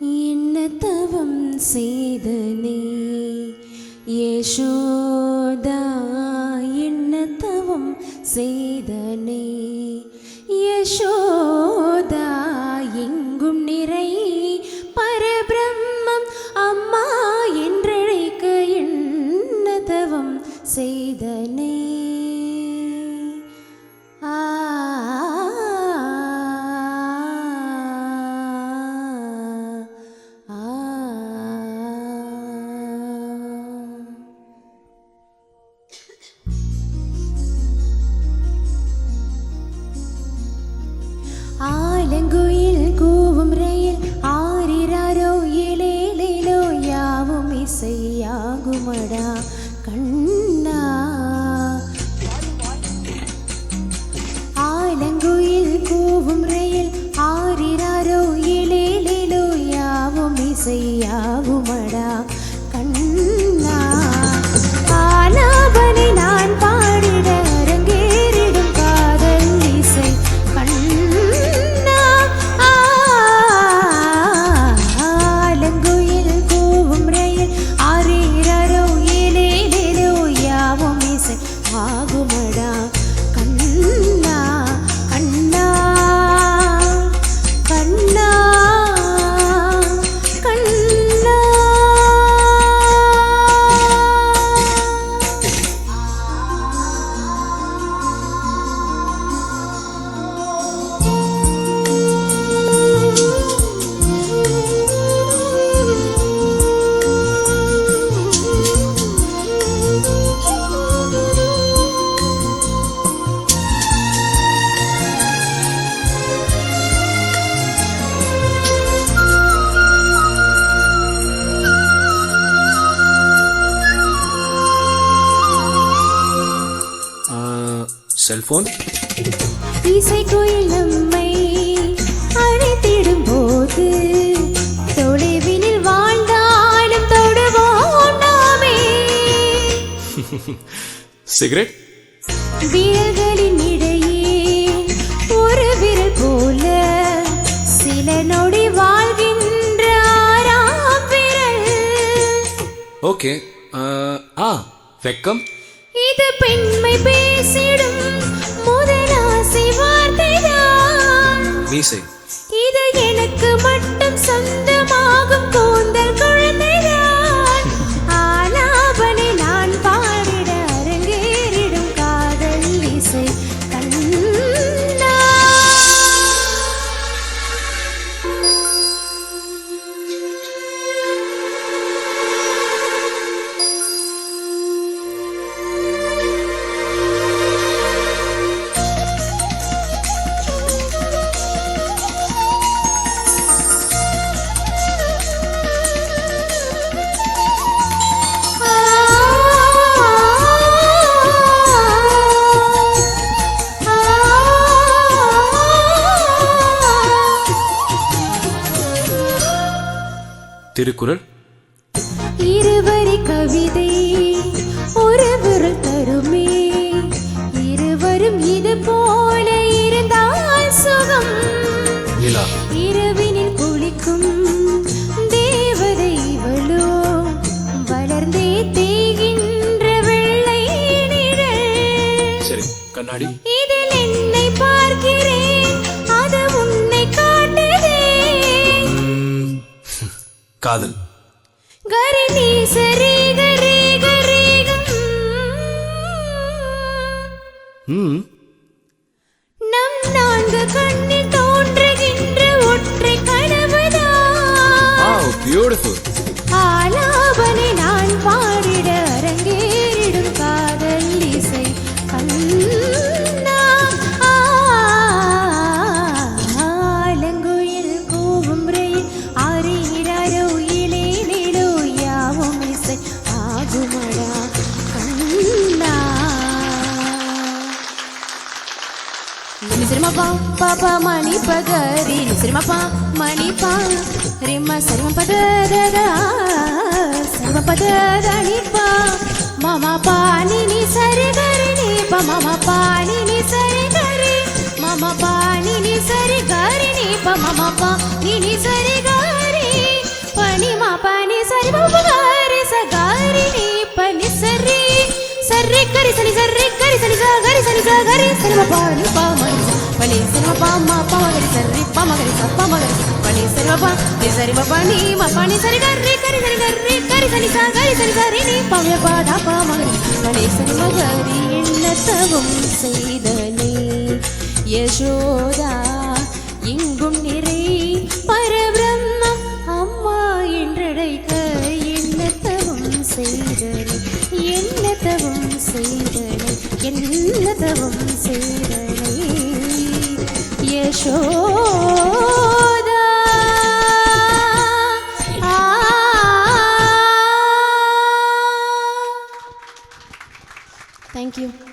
என்ன தவம் செய்தனே யசோதா, என்ன தவம் செய்தனே யசோதா, எங்கும் நிறை பரபிரம்மம் அம்மா என்றழைக்க என்ன தவம் செய்தனே. ஆலங்குயில் கூவும் ரயில் ஆரிராரோ இலேலேலோ யாவும் இசையாகுமடா கண்ணா. ஆலங்குயில் கூவும் ரயில் ஆரிராரோ இலேலேலோ யாவும் இசையாகுமடா கண்ணா. ஆலாபனை நான் பாடிட அரங்கேறிடும் காதல் இசை கண்ணா. ஆலங்குயில் கூவும் ரயில் ஆரிராரோ இலேலேலோ யாவும் இசை ஆகுமடா கண்ணா கண்ணா கண்ணா கண்ணா. செல்போன் இசைக்குயில் நம்மை அழைத்திடும் போது தொலைவினில் வாழ்ந்தாலும் தொடுவோம் நாமே. சிகரெட் விரல்களின் இடையே ஒரு விரல் போல சில நொடி வாழ்கின்ற ஆறாம் விரல். ஓகே. வெக்கம் இது பெண்மை பேசிடும் முதலாசி வார்த்தைதான். மீசை இது எனக்கு மட்டும் சொந்தமாகும் கூந்தல் குழந்தைதான். ஆலாபனை நான் பாடிட அரங்கேறிடும் காதல் இசை கண்ணா. திருக்குறள் இருவரி கவிதை ஒரு விரல் தருமே, இருவரும் இது போல இருந்தால் சுகம். நிலா இரவினில் குளிக்கும் தேவதை இவளோ, வளர்ந்தே தேய்கின்ற வெள்ளை நிழல். சரி, கண்ணாடி இதில் என்னை பார்க்கிறேன், அது உன்னை காட்டுதே. காதல் கரிணி சரி கரி கரிகம். நம் நான்கு கண்ணில் தோன்றுகின்ற ஒற்றை கனவுதான். பியூட்டிஃபுல். ஆலாபனை நான் பாடிட அரங்கேறிடும் காதல் இசை கண்ணா. ஆலங்குயில் கூவும் ரயில் ஆரிராரோ இலேலேலோ யாவும் இசை ஆகுமடா கண்ணா. நிசிரிமப்பா பாப்பா மணி பகரி நிசிரிமப்பா மணி பா ரிம்ம சரிம பதரா சரிம பதரணி பா மாமா பாணி நீ சரி கரி நீ பா மாமா பாணி நீ சரி கரி மாமா பாணி நீ சரி கரி நீ பா மாமா பாணி நீ சரி கரி. கரி சனி சரி கரி சனி சா கரி சனி சா கரி சனி பா நீ பா மகரி சா பனி சனி பா மா பா மகரி சரி பா மகரி சா பா மகரி சா பனி சரி பா நீ சரி பா நீ மா பா நீ சரி கரி கரி சனி கரி சனி சா கரி சனி சரி நீ பா மே பா தா பா மகரி பனி சனி மகரி என்னத்தவும் செய்தனே யசோதா இங்கும் நிறை பரபிரம்மம் அம்மா என்றழைக்க என்னத்தவும் செய்தனை என்னத்தவும் செய்தனை என்னத்தவும் செய்தனை யசோதா Thank you.